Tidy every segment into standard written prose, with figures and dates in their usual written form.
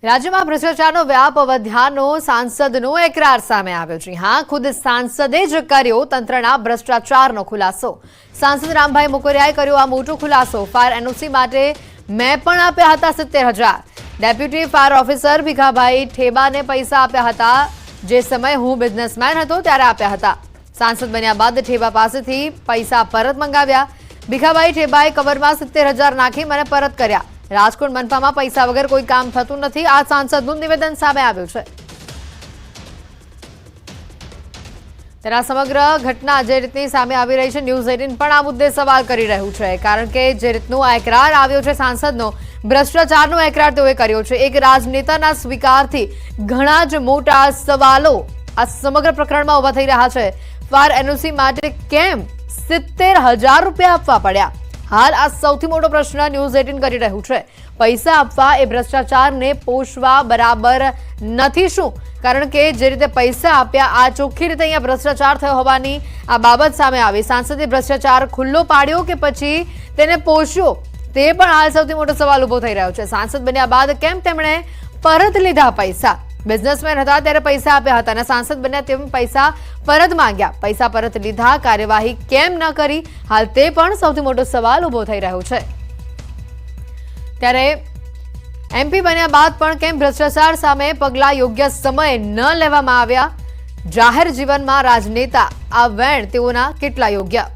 રાજ્યમાં ભ્રષ્ટાચારનો વ્યાપ વધ્યાનો સાંસદનો એકરાર સામે આવ્યો છે। હા, ખુદ સાંસદે જ કર્યો તંત્રના ભ્રષ્ટાચારનો ખુલાસો। સાંસદ રામભાઈ મોકરિયાએ કર્યો આ મોટો ખુલાસો। ફાયર એનઓસી માટે મેં પણ આપ્યા હતા 70,000। ડેપ્યુટી ફાયર ઓફિસર ભીખાભાઈ ઠેબાને પૈસા આપ્યા હતા, જે સમયે હું બિઝનેસમેન હતો ત્યારે આપ્યા હતા। સાંસદ બન્યા બાદ ઠેબા પાસેથી પૈસા પરત મંગાવ્યા। ભીખાભાઈ ઠેબાએ કવરમાં 70,000 નાખી મને પરત કર્યા। રાજકોટ મનપામાં પૈસા વગર કોઈ કામ થતું નથી, આ સાંસદનું નિવેદન સામે આવ્યું છે। તેના સમગ્ર ઘટના જે રીતની સામે આવી રહી છે, ન્યૂઝ 18 પણ આ મુદ્દે સવાલ કરી રહ્યું છે, કારણ કે જે રીતનું આ એકરાર આવ્યો છે સાંસદનો, ભ્રષ્ટાચારનો એકરાર તેઓએ કર્યો છે। એક રાજનેતાના સ્વીકારથી ઘણા જ મોટા સવાલો આ સમગ્ર પ્રકરણમાં ઉભા થઈ રહ્યા છે। ફાયર એનઓસી માટે કેમ 70,000 રૂપિયા આપવા પડ્યા? હાલ આ સૌથી મોટો પ્રશ્ન ન્યૂઝ 18 કરી રહ્યું છે। પૈસા આપવા એ ભ્રષ્ટાચારને પોષવા બરાબર નથી શું? કારણ કે જે રીતે પૈસા આપ્યા, આ ચોખ્ખી રીતે અહીંયા ભ્રષ્ટાચાર થયો હોવાની આ બાબત સામે આવી। સાંસદે ભ્રષ્ટાચાર ખુલ્લો પાડ્યો કે પછી તેને પોષ્યો, તે પણ હાલ સૌથી મોટો સવાલ ઉભો થઈ રહ્યો છે। સાંસદ બન્યા બાદ કેમ તેમણે પરત લીધા પૈસા? બિઝનેસમેન હતા ત્યારે પૈસા આપ્યા હતા અને સાંસદ બન્યા તેમ પૈસા પરત માંગ્યા, પૈસા પરત લીધા, કાર્યવાહી કેમ ન કરી? હાલ તે પણ સૌથી મોટો સવાલ ઉભો થઈ રહ્યો છે। ત્યારે એમપી બન્યા બાદ પણ કેમ ભ્રષ્ટાચાર સામે પગલાં યોગ્ય સમયે ન લેવામાં આવ્યા? જાહેર જીવનમાં રાજનેતા આ વેણ તેઓના કેટલા યોગ્ય?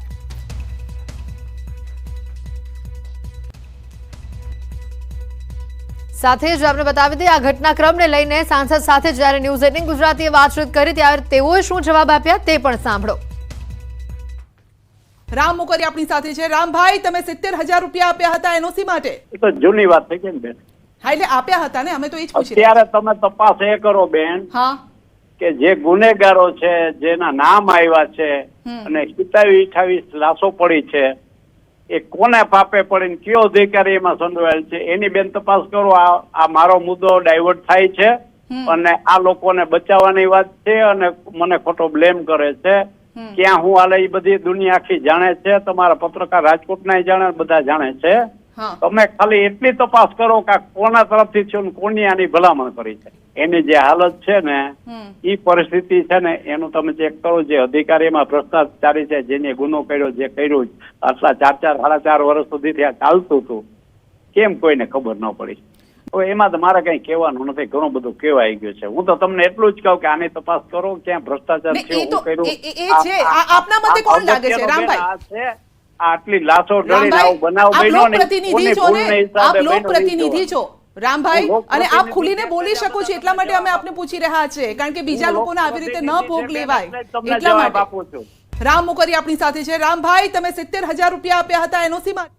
સાથે જ આપણે બતાવી દઈએ, આ ઘટનાક્રમને લઈને સાંસદ સાથે જ્યારે ન્યૂઝ 18 ગુજરાતીએ વાતચીત કરી ત્યારે તેઓએ શું જવાબ આપ્યા તે પણ સાંભળો। રામ મોકરિયા આપણી સાથે છે। રામભાઈ, તમે 70,000 રૂપિયા આપ્યા હતા એનઓસી માટે? એ તો જૂની વાત થઈ ગઈ ને બેન। હા, એટલે આપ્યા હતા ને, અમે તો એ જ પૂછી અત્યારે તમે તપાસ એ કરો બેન હા કે જે ગુનેગારો છે, જેના નામ આવ્યા છે અને 27-28 લાશો પડી છે, એ કોને પાપે પડીને કયો અધિકારી એમાં સંડોવાયેલ છે એની બેન તપાસ કરો। આ મારો મુદ્દો ડાયવર્ટ થાય છે અને આ લોકોને બચાવવાની વાત છે અને મને ખોટો બ્લેમ કરે છે। ક્યાં હું હાલે એ બધી દુનિયા આખી જાણે છે, તમારા પત્રકાર રાજકોટના જાણે, બધા જાણે છે। તમે ખાલી એટલી તપાસ કરો કે કોના તરફથી છે, કોની આની ભલામણ કરી છે, એની જે હાલત છે ને, એ પરિસ્થિતિ છે ને, એનું તમે ચેક કરો। જે અધિકારીમાં ભ્રષ્ટાચારી છે, જેને ગુનો કર્યો, જે કર્યું આટલા 4-4 વર્ષ સુધી ત્યાં ચાલતું હતું, કેમ કોઈને ખબર ન પડી? હવે એમાં તો મારે કઈ કહેવાનું નથી, ઘણું બધું કહેવાઈ ગયું છે। હું તો તમને એટલું જ કહું કે આની તપાસ કરો, ક્યાં ભ્રષ્ટાચાર છે, હું કર્યું। આપના મતે કોણ લાગે છે રામભાઈ? આટલી લાશો ઢળીને આવું બનાવ બન્યો ને, પ્રતિનિધિ છો ને, આપ લોક પ્રતિનિધિ છો રામભાઈ, અને આપ ખુલીને બોલી શકો છો, એટલા માટે અમે આપને પૂછી રહ્યા છે, કારણ કે બીજા લોકોને આવી રીતે ન ભોગ લેવાય એટલા માટે। રામ મોકરિયા આપણી સાથે છે। રામભાઈ, તમે 70,000 રૂપિયા આપ્યા હતા એનઓસી માટે?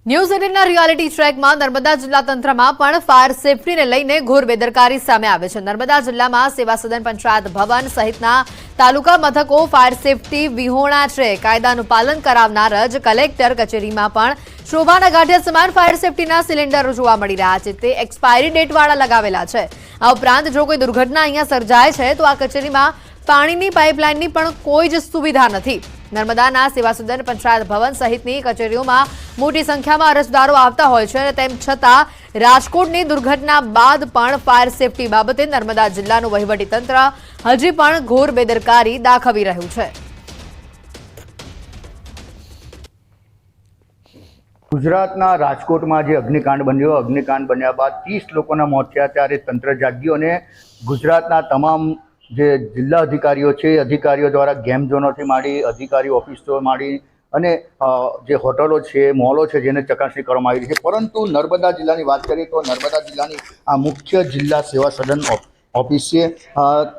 ન્યૂઝ 18 ના રિયાલિટી ટ્રેકમાં નર્મદા જિલ્લા તંત્રમાં પણ ફાયર સેફટીને લઈને ઘોર બેદરકારી સામે આવે છે। નર્મદા જિલ્લામાં સેવા સદન, પંચાયત ભવન સહિતના તાલુકા મથકો ફાયર સેફટી વિહોણા છે। કાયદાનું પાલન કરાવનાર જ કલેક્ટર કચેરીમાં પણ શોભાના ગાંઠિયા સમાન ફાયર સેફટીના સિલિન્ડરો જોવા મળી રહ્યા છે, તે એક્સપાયરી ડેટ વાળા લગાવેલા છે। આ ઉપરાંત જો કોઈ દુર્ઘટના અહીંયા સર્જાય છે તો આ કચેરીમાં પાણીની પાઇપલાઇનની પણ કોઈ જ સુવિધા નથી। નર્મદાના સેવા સદન, પંચાયત ભવન સહિતની કચેરીઓમાં મોટી સંખ્યામાં અરજદારો આવતા હોય છે, અને તેમ છતાં રાજકોટની દુર્ઘટના બાદ પણ ફાયર સેફટી બાબતે નર્મદા જિલ્લાનું વહીવટીતંત્ર હજી પણ ઘોર બેદરકારી દાખવી રહ્યું છે। ગુજરાતના રાજકોટમાં જે અગ્નિકાંડ બન્યો, અગ્નિકાંડ બન્યા બાદ 30 લોકોના મોત થયા, ત્યારે તંત્ર જાગ્યું અને ગુજરાતના તમામ જે જિલ્લા અધિકારીઓ છે, અધિકારીઓ દ્વારા ગેમ ઝોનોથી માંડી, અધિકારી ઓફિસો માંડી અને જે હોટલો છે, મોલો છે, જેને ચકાસણી કરવામાં આવી રહી છે। પરંતુ નર્મદા જિલ્લાની વાત કરીએ તો નર્મદા જિલ્લાની આ મુખ્ય જિલ્લા સેવા સદન ઓફિસ છે,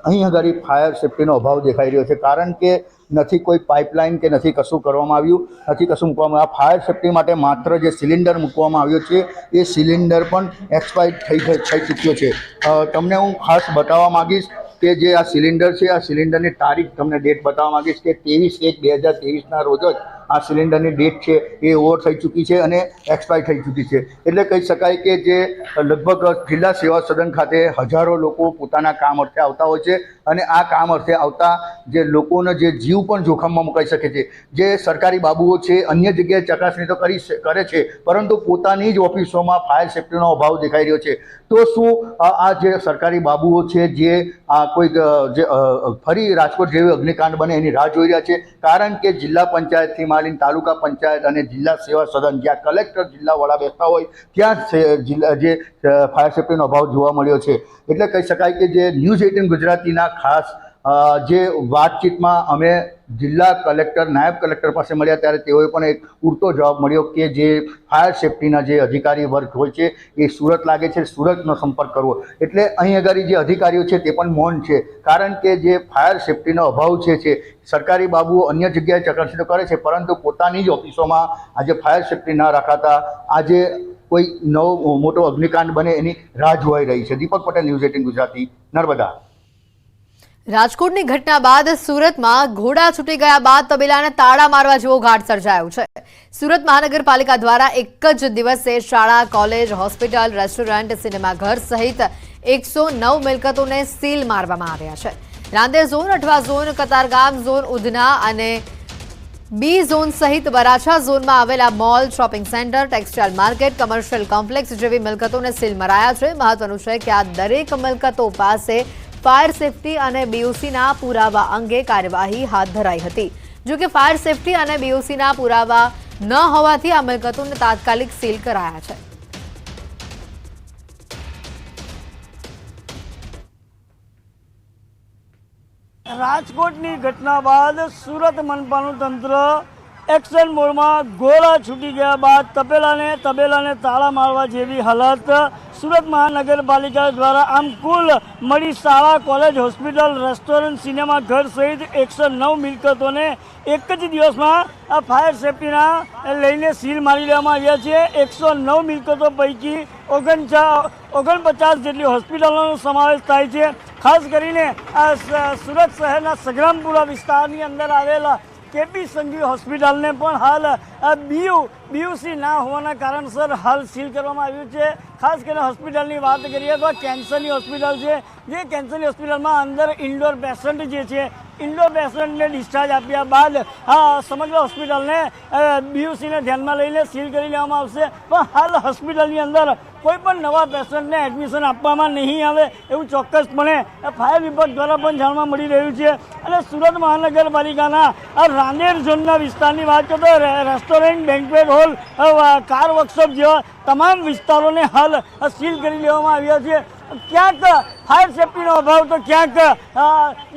અહીં આગળ ફાયર સેફટીનો અભાવ દેખાઈ રહ્યો છે, કારણ કે નથી કોઈ પાઇપલાઇન કે નથી કશું કરવામાં આવ્યું, નથી કશું મૂકવામાં આવ્યું। ફાયર સેફટી માટે માત્ર જે સિલિન્ડર મૂકવામાં આવ્યો છે, એ સિલિન્ડર પણ એક્સપાયર થઈ ચૂક્યો છે। તમને હું ખાસ બતાવવા માગીશ કે જે આ સિલિન્ડર છે, આ સિલિન્ડરની તારીખ તમને ડેટ બતાવવા માંગીશ કે 23/1/2023ના રોજ જ આ સિલિન્ડરની ડેટ છે એ ઓવર થઈ ચૂકી છે અને એક્સપાયર થઈ ચૂકી છે। એટલે કહી શકાય કે જે લગભગ જિલ્લા સેવા સદન ખાતે હજારો લોકો પોતાના કામ અર્થે આવતા હોય છે અને આ કામ અર્થે આવતા જે લોકોનો જે જીવ પણ જોખમમાં મુકાઈ શકે છે. જે સરકારી બાબુઓ છે અન્ય જગ્યાએ ચકાસણી તો કરે છે, પરંતુ પોતાની જ ઓફિસોમાં ફાયર સેફ્ટીનો અભાવ દેખાઈ રહ્યો છે. તો શું આ જે સરકારી બાબુઓ છે જે કોઈક જે ફરી રાજકોટ જેવી અગ્નિકાંડ બને એની રાહ જોઈ રહ્યા છે? કારણ કે જિલ્લા પંચાયતથી માંડીને તાલુકા પંચાયત અને જિલ્લા સેવા સદન જ્યાં કલેક્ટર જિલ્લા વડા બેસતા હોય ત્યાં જિલ્લા જે ફાયર સેફ્ટીનો અભાવ જોવા મળ્યો છે. એટલે કહી શકાય કે જે ન્યૂઝ 18 ગુજરાતીના ખાસ જે વાતચીતમાં અમે જિલ્લા કલેક્ટર નાયબ કલેક્ટર પાસે મળ્યા ત્યારે તેઓએ પણ એક પૂરતો જવાબ મળ્યો કે જે ફાયર સેફ્ટીના જે અધિકારી વર્ગ હોય છે એ સુરત લાગે છે, સુરતનો સંપર્ક કરવો. એટલે અહીં આગળ જે અધિકારીઓ છે તે પણ મૌન છે, કારણ કે જે ફાયર સેફ્ટીનો અભાવ છે સરકારી બાબુઓ અન્ય જગ્યાએ ચકાસણી તો કરે છે, પરંતુ પોતાની જ ઓફિસોમાં આજે ફાયર સેફ્ટી ન રાખાતા આજે કોઈ નવો મોટો અગ્નિકાંડ બને એની રાહ જોવાઈ રહી છે. દીપક પટેલ, ન્યૂઝ 18 ગુજરાતી, નર્મદા. રાજકોટની ઘટના બાદ સુરતમાં ઘોડા છૂટી ગયા બાદ તબેલાને તાળા મારવા જેવો ઘાટ સર્જાયો છે. સુરત મહાનગરપાલિકા દ્વારા એક જ દિવસે શાળા, કોલેજ, હોસ્પિટલ, રેસ્ટોરન્ટ, સિનેમાઘર સહિત 109 મિલકતોને સીલ મારવામાં આવ્યા છે. Rander zone, Athwa zone, Katargam zone, Udhna અને બી ઝોન સહિત વરાછા ઝોનમાં આવેલા mall, shopping centre, textile market, commercial complex જેવી મિલકતોને સીલ મરાયા છે. મહત્વનું છે કે આ દરેક મિલકતો પાસે ફાયર સેફ્ટી અને બીઓસીના પુરાવા અંગે કાર્યવાહી હાથ ધરાઈ હતી. જો કે ફાયર સેફ્ટી અને બીઓસીના પુરાવા ન હોવાથી આ મિલકતોને તાત્કાલિક સીલ કરાયા છે. રાજકોટની ઘટના બાદ સુરત મનપાનું તંત્ર એક્શન મોડમાં ઘોડા છૂટી ગયા બાદ તબેલાને તાળા મારવા જેવી હાલત સુરત મહાનગરપાલિકા દ્વારા આમ કુલ મળી શાળા, કોલેજ, હોસ્પિટલ, રેસ્ટોરન્ટ, સિનેમા ઘર સહિત 109 મિલકતોને એક જ દિવસમાં આ ફાયર સેફ્ટીના લઈને સીલ મારી દેવામાં આવ્યા છે. 109 મિલકતો પૈકી 49 જેટલી હોસ્પિટલોનો સમાવેશ થાય છે. ખાસ કરીને સુરત શહેરના સગ્રામપુરા વિસ્તારની અંદર આવેલા કેપી સંઘવી હોસ્પિટલને પણ હાલ બીયુસી ના હોવાના કારણસર હાલ સીલ કરવામાં આવ્યું છે. ખાસ કરીને હોસ્પિટલની વાત કરીએ તો કેન્સરની હોસ્પિટલ છે, જે કેન્સરની હોસ્પિટલમાં અંદર ઇન્ડોર પેશન્ટ જે છે ઇન્ડોર પેશન્ટને ડિસ્ચાર્જ આપ્યા બાદ સમગ્ર હોસ્પિટલને બીયુસીને ધ્યાનમાં લઈને સીલ કરી લેવામાં આવશે. પણ હાલ હોસ્પિટલની અંદર કોઈ પણ નવા પેશન્ટને એડમિશન આપવામાં નહીં આવે એવું ચોક્કસપણે ફાયર વિભાગ દ્વારા પણ જાણવા મળી રહ્યું છે. અને સુરત મહાનગરપાલિકાના રાંદેર ઝોનના વિસ્તારની વાત કરીએ તો restaurant, banquet hall, car workshop જેવા તમામ વિસ્તારોને હાલ સીલ કરી લેવામાં આવ્યા છે. ક્યાંક ફાયર સેફ્ટીનો અભાવ તો ક્યાંક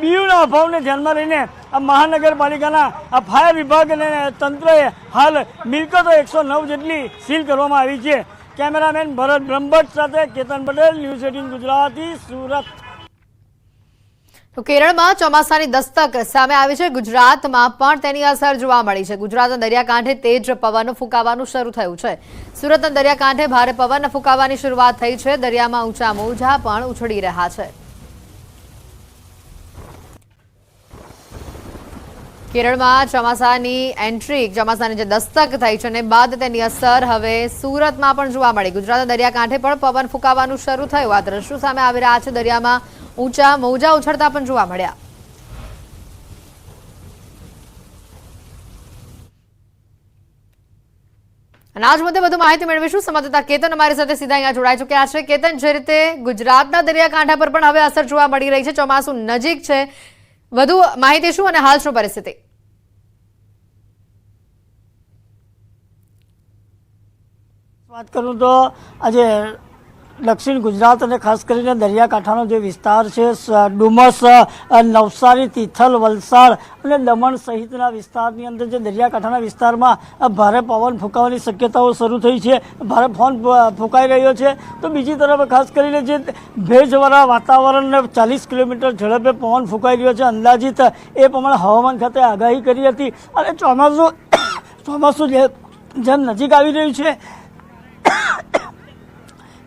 બીયુના અભાવને ધ્યાનમાં લઈને મહાનગરપાલિકાના ફાયર વિભાગ અને તંત્રએ હાલ મિલકતો 109 જેટલી સીલ કરવામાં આવી છે. કેમેરામેન ભરત બ્રહ્મભટ્ટ સાથે કેતન પટેલ, ન્યૂઝ 18 ગુજરાતી, સુરત. તો કેરળમાં ચોમાસાની દસ્તક સામે આવી છે. ગુજરાતમાં પણ તેની અસર જોવા મળી છે. ગુજરાતના દરિયાકાંઠે તેજ પવન ફૂંકાવાનું શરૂ થયું છે. સુરતના દરિયાકાંઠે ભારે પવન ફૂંકાવાની શરૂઆત થઈ છે. દરિયામાં ઊંચા મોજા પણ ઉછળી રહ્યા છે. કેરળમાં ચોમાસાની જે દસ્તક થઈ છે અને બાદ તેની અસર હવે સુરતમાં પણ જોવા મળી. ગુજરાતના દરિયાકાંઠે પણ પવન ફૂંકાવાનું શરૂ થયું. આ દ્રશ્યો સામે આવી રહ્યા છે. દરિયામાં ઊંચા મોજા ઉછળતા પણ જોવા મળ્યા. અને આજ મુદ્દે વધુ માહિતી મેળવીશું. સંવાદદાતા કેતન અમારી સાથે સીધા અહીંયા જોડાઈ ચૂક્યા છે. કેતન, જે રીતે ગુજરાતના દરિયાકાંઠા પર પણ હવે અસર જોવા મળી રહી છે, ચોમાસું નજીક છે, વધુ માહિતી શું અને હાલ શું પરિસ્થિતિ? વાત કરું તો આજે દક્ષિણ ગુજરાત અને ખાસ કરીને દરિયાકાંઠાનો જે વિસ્તાર છે, ડુમસ, નવસારી, તિથલ, વલસાડ અને દમણ સહિતના વિસ્તારની અંદર જે દરિયાકાંઠાના વિસ્તારમાં ભારે પવન ફૂંકાવાની શક્યતાઓ શરૂ થઈ છે, ભારે પવન ફૂંકાઈ રહ્યો છે. તો બીજી તરફ ખાસ કરીને જે ભેજવાળા વાતાવરણને 40 કિલોમીટર ઝડપે પવન ફૂંકાઈ રહ્યો છે, અંદાજિત એ પ્રમાણે હવામાન ખાતે આગાહી કરી હતી. અને ચોમાસું જેમ નજીક આવી રહ્યું છે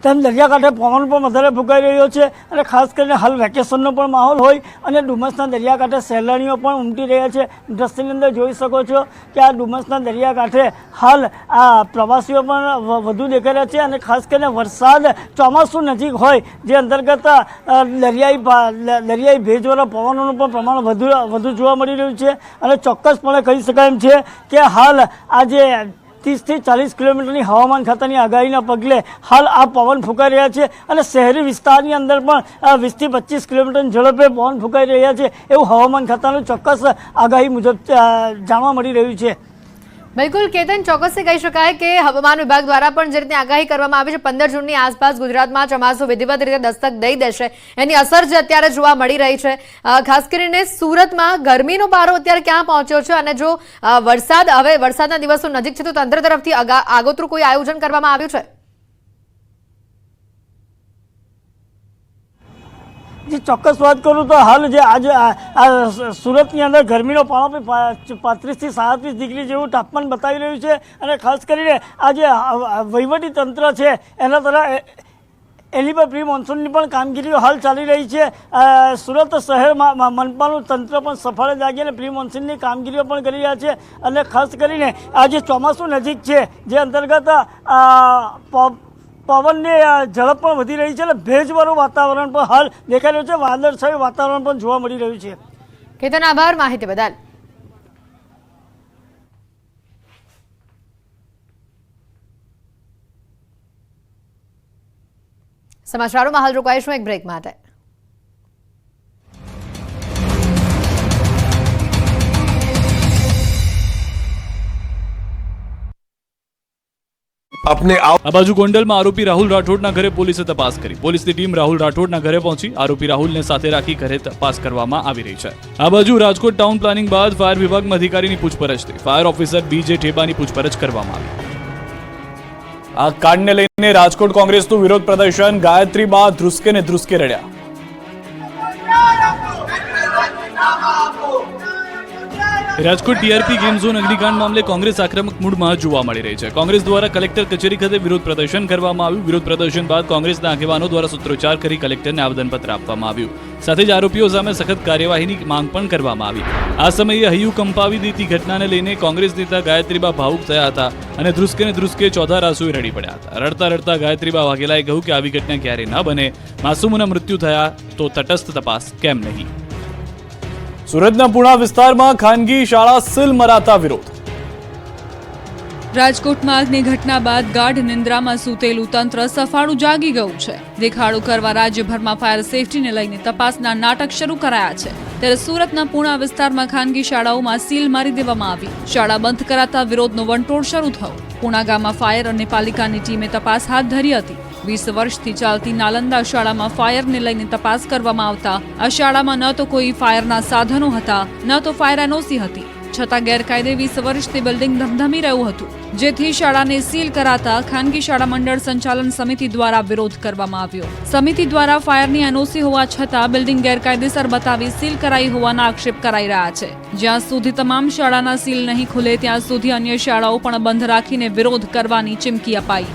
તેમ દરિયાકાંઠે પવન પણ વધારે ફૂંકાઈ રહ્યો છે અને ખાસ કરીને હાલ વેકેશનનો પણ માહોલ હોય અને ડુમસના દરિયાકાંઠે સહેલાણીઓ પણ ઉમટી રહ્યા છે. દ્રશ્યની અંદર જોઈ શકો છો કે આ ડુમસના દરિયાકાંઠે હાલ આ પ્રવાસીઓ પણ વધુ દેખાઈ રહ્યા છે અને ખાસ કરીને વરસાદ ચોમાસું નજીક હોય જે અંતર્ગત દરિયાઈ ભેજવાળા પવનોનું પણ પ્રમાણ વધુ જોવા મળી રહ્યું છે અને ચોક્કસપણે કહી શકાય એમ છે કે હાલ આજે 30 થી 40 કિલોમીટરની હવામાન ખાતાની આગાહીના પગલે હાલ આ પવન ફૂંકાઈ રહ્યા છે અને શહેરી વિસ્તારની અંદર પણ 20 થી 25 કિલોમીટરની ઝડપે પવન ફૂંકાઈ રહ્યા છે એવું હવામાન ખાતાનું ચોક્કસ આગાહી મુજબ જાણવા મળી રહ્યું છે. બિલકુલ કેતન, ચોક્કસથી કહી શકાય કે હવામાન વિભાગ દ્વારા પણ જે રીતે આગાહી કરવામાં આવી છે 15 જૂનની આસપાસ ગુજરાતમાં ચોમાસું વિધિવત રીતે દસ્તક દઈ દેશે, એની અસર જે અત્યારે જોવા મળી રહી છે. ખાસ કરીને સુરતમાં ગરમીનો પારો અત્યારે ક્યાં પહોંચ્યો છે અને જો વરસાદના દિવસો નજીક છે તો તંત્ર તરફથી આગોતરું કોઈ આયોજન કરવામાં આવ્યું છે? જે ચોક્કસ વાત કરું તો હાલ જે આજે સુરતની અંદર ગરમીનો પારો 35 થી 37 ડિગ્રી જેવું તાપમાન બતાવી રહ્યું છે અને ખાસ કરીને આ જે વહીવટી તંત્ર છે એના દ્વારા એની પર પ્રી મોન્સૂનની પણ કામગીરીઓ હાલ ચાલી રહી છે. સુરત શહેરમાં મનપાનું તંત્ર પણ સફળ જાગી અને પ્રી મોન્સૂનની કામગીરીઓ પણ કરી રહ્યા છે અને ખાસ કરીને આ જે ચોમાસું નજીક છે જે અંતર્ગત પવનની ઝડપ પણ વધી રહી છે અને ભેજવાળું વાતાવરણ પણ હાલ દેખાઈ રહ્યું છે, વાદળછાયું વાતાવરણ પણ જોવા મળી રહ્યું છે. કેતન, આભાર માહિતી બદલ. સમાચારોમાં હાલ રોકાઈશું એક બ્રેક માટે. अपने आ बाजू गोंडलમાં આરોપી રાહુલ રાઠોડના ઘરે પોલીસે તપાસ કરી. પોલીસની ટીમ રાહુલ રાઠોડના ઘરે પહોંચી આરોપી રાહુલને સાથે રાખી ઘરે તપાસ કરવામાં આવી રહી છે. આ બાજુ રાજકોટ ટાઉન પ્લાનિંગ બાદ ફાયર વિભાગમાં અધિકારીની પૂછપરછ થઈ. ફાયર ઓફિસર બીજે ઠેબાની પૂછપરછ કરવામાં આવી. આ કાંડને લઈને રાજકોટ કોંગ્રેસનું વિરોધ પ્રદર્શન. ગાયત્રી બા ધ્રુસકે ને ધ્રુસકે રડ્યા. રાજકોટ ટીઆરપી ગેમ ઝોન અગ્નિકાંડ મામલે કોંગ્રેસ આક્રમક મૂડમાં જોવા મળી રહી છે. કોંગ્રેસ દ્વારા કલેક્ટર કચેરી ખાતે વિરોધ પ્રદર્શન કરવામાં આવ્યું. વિરોધ પ્રદર્શન બાદ કોંગ્રેસના આગેવાનો દ્વારા સૂત્રોચ્ચાર કરી કલેક્ટરને આવેદનપત્ર આપવામાં આવ્યું. સાથે જ આરોપીઓ સામે સખત કાર્યવાહીની માંગ પણ કરવામાં આવી. આ સમયે હૈયું કંપાવી દેતી ઘટનાને લઈને કોંગ્રેસ નેતા ગાયત્રીબા ભાવુક થયા હતા અને ધ્રુસકે ચોથા રાસુએ રડી પડ્યા હતા. રડતા રડતા ગાયત્રીબા વાઘેલાએ કહ્યું કે આવી ઘટના ક્યારેય ન બને. માસૂમોના મૃત્યુ થયા તો તટસ્થ તપાસ કેમ નહીં. સુરતના પુણા વિસ્તારમાં ખાનગી શાળા સીલ મરાતા વિરોધ. રાજકોટમાં આગની ઘટના બાદ ગાઢ નિંદ્રામાં સૂતેલું તંત્ર સફાળું જાગી ગયું છે. દેખાડો કરવા રાજ્યભરમાં ફાયર સેફટીને લઈને તપાસના નાટક શરૂ કરાયા છે. ત્યારે સુરતના પુણા વિસ્તારમાં ખાનગી શાળાઓમાં સીલ મારી દેવામાં આવી. શાળા બંધ કરાતા વિરોધનો વંટોળ શરૂ થયો. પુણા ગામમાં ફાયર અને પાલિકાની ટીમે તપાસ હાથ ધરી હતી. 20 વર્ષથી ચાલતી નાલંદા શાળામાં ફાયરને લઈને તપાસ કરવામાં આવતા આ શાળામાં ન તો કોઈ ફાયરના સાધનો હતા ન તો ફાયર એનઓસી હતી. છતાં ગેરકાયદે 20 વર્ષથી બિલ્ડિંગ ધમધમી રહ્યું હતું, જેથી શાળાને સીલ કરાતા ખાનગી શાળા મંડળ સંચાલન સમિતિ દ્વારા વિરોધ કરવામાં આવ્યો. સમિતિ દ્વારા ફાયરની એનઓસી હોવા છતાં બિલ્ડિંગ ગેરકાયદેસર બતાવી સીલ કરાઈ હોવાના આક્ષેપ કરાઈ રહ્યા છે. જ્યાં સુધી તમામ શાળાના સીલ નહીં ખુલે ત્યાં સુધી અન્ય શાળાઓ પણ બંધ રાખીને વિરોધ કરવાની ચીમકી અપાઈ.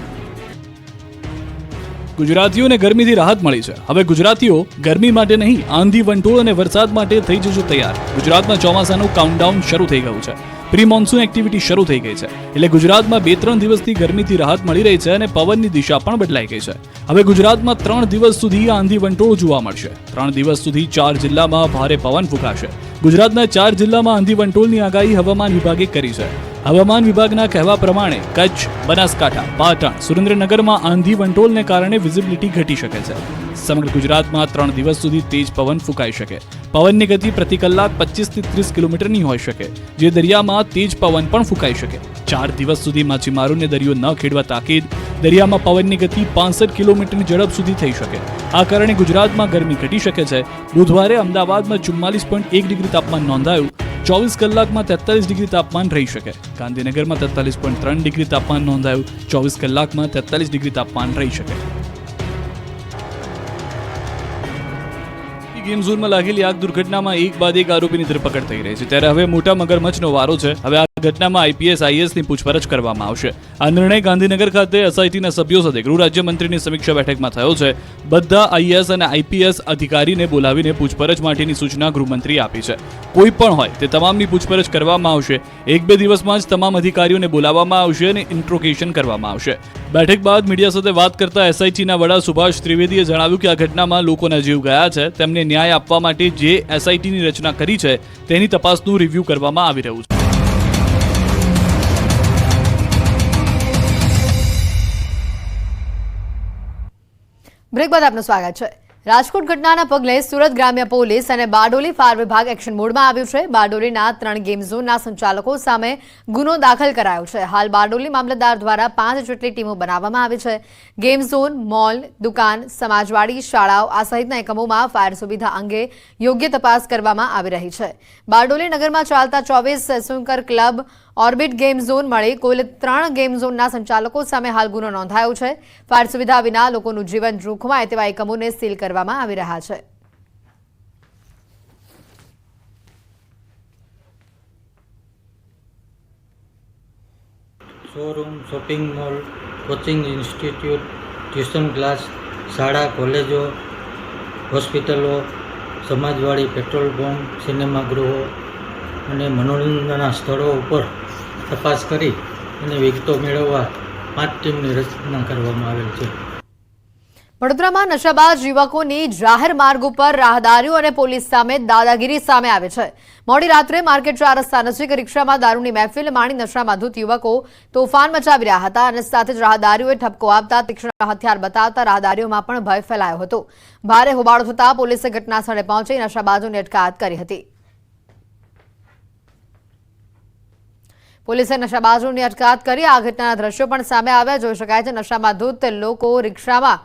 ગુજરાતીઓને ગરમીથી રાહત મળી છે. હવે ગુજરાતીઓ ગરમી માટે નહીં, આંધી, વંટોળ અને વરસાદ માટે થઈ જજો તૈયાર. ગુજરાતમાં ચોમાસાનું કાઉન્ટડાઉન શરૂ થઈ ગયું છે. પ્રી મોન્સૂન એક્ટિવિટી શરૂ થઈ ગઈ છે. એટલે ગુજરાતમાં 2-3 દિવસથી ગરમીથી રાહત મળી રહી છે અને પવનની દિશા પણ બદલાઈ ગઈ છે. હવે ગુજરાતમાં 3 દિવસ સુધી આંધી વંટોળ જોવા મળશે. 3 દિવસ સુધી 4 જિલ્લામાં ભારે પવન ફૂંકાશે. ગુજરાતના 4 જિલ્લામાં આંધી વંટોળની આગાહી હવામાન વિભાગે કરી છે. હવામાન વિભાગના કહેવા પ્રમાણે કચ્છ, બનાસકાંઠા, પાટણ, સુરેન્દ્રનગરમાં આંધી વંટોળને કારણે વિઝિબિલિટી ઘટી શકે છે. સમગ્ર ગુજરાતમાં 3 દિવસ સુધી તેજ પવન ફૂંકાઈ શકે. પવનની ગતિ પ્રતિ કલાક 25 થી 30 કિલોમીટરની હોઈ શકે, જે દરિયામાં તેજ પવન પણ ફૂંકાઈ શકે. 4 દિવસ સુધી માછીમારોને દરિયો ન ખેડવા તાકીદ. દરિયામાં પવનની ગતિ 65 કિલોમીટરની ઝડપ સુધી થઈ શકે. આ કારણે ગુજરાતમાં ગરમી ઘટી શકે છે. બુધવારે અમદાવાદમાં 44.1 ડિગ્રી તાપમાન નોંધાયું. 24 કલાકમાં 43 ડિગ્રી તાપમાન રહી શકે. ગાંધીનગરમાં 43.3 ડિગ્રી તાપમાન નોંધાયું. 24 કલાકમાં 43 ડિગ્રી તાપમાન રહી શકે. ગેમ ઝોનમાં લાગેલી આગ દુર્ઘટનામાં એક બાદ એક આરોપીની ધરપકડ થઈ રહી છે. ત્યારે હવે મોટા મગરમચ્છનો વારો છે. હવે ઘટનામાં આઈપીએસ આઈએસની પૂછપરછ કરવામાં આવશે. આ નિર્ણય ગાંધીનગર ખાતે એસઆઈટીના સભ્યો સાથે ગૃહ રાજ્યમંત્રીની સમીક્ષા બેઠકમાં થયો છે. બધા આઈએએસ અને આઈપીએસ અધિકારીને બોલાવીને પૂછપરછ માટેની સૂચના ગૃહમંત્રીએ આપી છે. કોઈ પણ હોય તે તમામની પૂછપરછ કરવામાં આવશે. 1-2 દિવસમાં જ તમામ અધિકારીઓને બોલાવવામાં આવશે અને ઇન્ટ્રોગેશન કરવામાં આવશે. બેઠક બાદ મીડિયા સાથે વાત કરતા એસઆઈટીના વડા સુભાષ ત્રિવેદીએ જણાવ્યું કે આ ઘટનામાં લોકોના જીવ ગયા છે. તેમને ન્યાય આપવા માટે જે એસઆઈટીની રચના કરી છે તેની તપાસનું રિવ્યૂ કરવામાં આવી રહ્યું છે. બ્રેક બાદ આપનું સ્વાગત છે. રાજકોટ ઘટનાના પગલે સુરત ગ્રામ્ય પોલીસ અને બારડોલી ફાયર વિભાગ એક્શન મોડમાં આવ્યું છે. બારડોલીના 3 ગેમ ઝોનના સંચાલકો સામે ગુનો દાખલ કરાયો છે. હાલ બારડોલી મામલતદાર દ્વારા 5 જેટલી ટીમો બનાવવામાં આવી છે. ગેમ ઝોન, મોલ, દુકાન, સમાજવાડી, શાળાઓ આ સહિતના એકમોમાં ફાયર સુવિધા અંગે યોગ્ય તપાસ કરવામાં આવી રહી છે. બારડોલી નગરમાં ચાલતા 24 snooker club, orbit game zone મળી કુલ 3 ગેમ ઝોનના સંચાલકો સામે હાલ ગુનો નોંધાયો છે. ફાયર સુવિધા વિના લોકોનું જીવન જોખમાય તેવા એકમોને સીલ કરવામાં આવી રહ્યા છે. Showroom, shopping mall, coaching institute, tuition class, શાળા, કોલેજો, હોસ્પિટલો, સમાજવાડી, પેટ્રોલ પંપ, સિનેમાગૃહો અને મનોરંજનના સ્થળો ઉપર તપાસ કરી અને વિગતો મેળવવા 5 ટીમની રચના કરવામાં આવેલ છે. વડોદરામાં નશાબાજ યુવકોની જાહેર માર્ગ ઉપર રાહદારીઓ અને પોલીસ સામે દાદાગીરી સામે આવે છે. મોડી રાત્રે માર્કેટ 4 રસ્તા નજીક રિક્ષામાં દારૂની મહેફિલ માણી નશામાં ધૂત યુવકો તોફાન મચાવી રહ્યા હતા અને સાથે જ રાહદારીઓએ ઠપકો આપતા તીક્ષ્ણ હથિયાર બતાવતા રાહદારીઓમાં પણ ભય ફેલાયો હતો. ભારે હોબાળો થતા પોલીસે ઘટના સ્થળે પહોંચી નશાબાજોની અટકાયત કરી હતી. પોલીસે નશાબાજોની અટકાયત કરી. આ ઘટનાના દ્રશ્યો પણ સામે આવ્યા. જોઈ શકાય છે નશામાં ધૂત લોકો રિક્ષામાં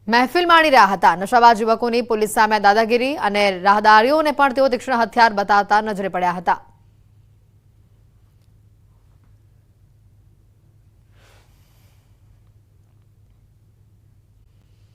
મહેફિલ માણી રહ્યા હતા. નશાબાજ યુવકોની પોલીસ સામે દાદાગીરી અને રાહદારીઓને પણ તેઓ તીક્ષ્ણ હથિયાર બતાવતા નજરે પડ્યા હતા.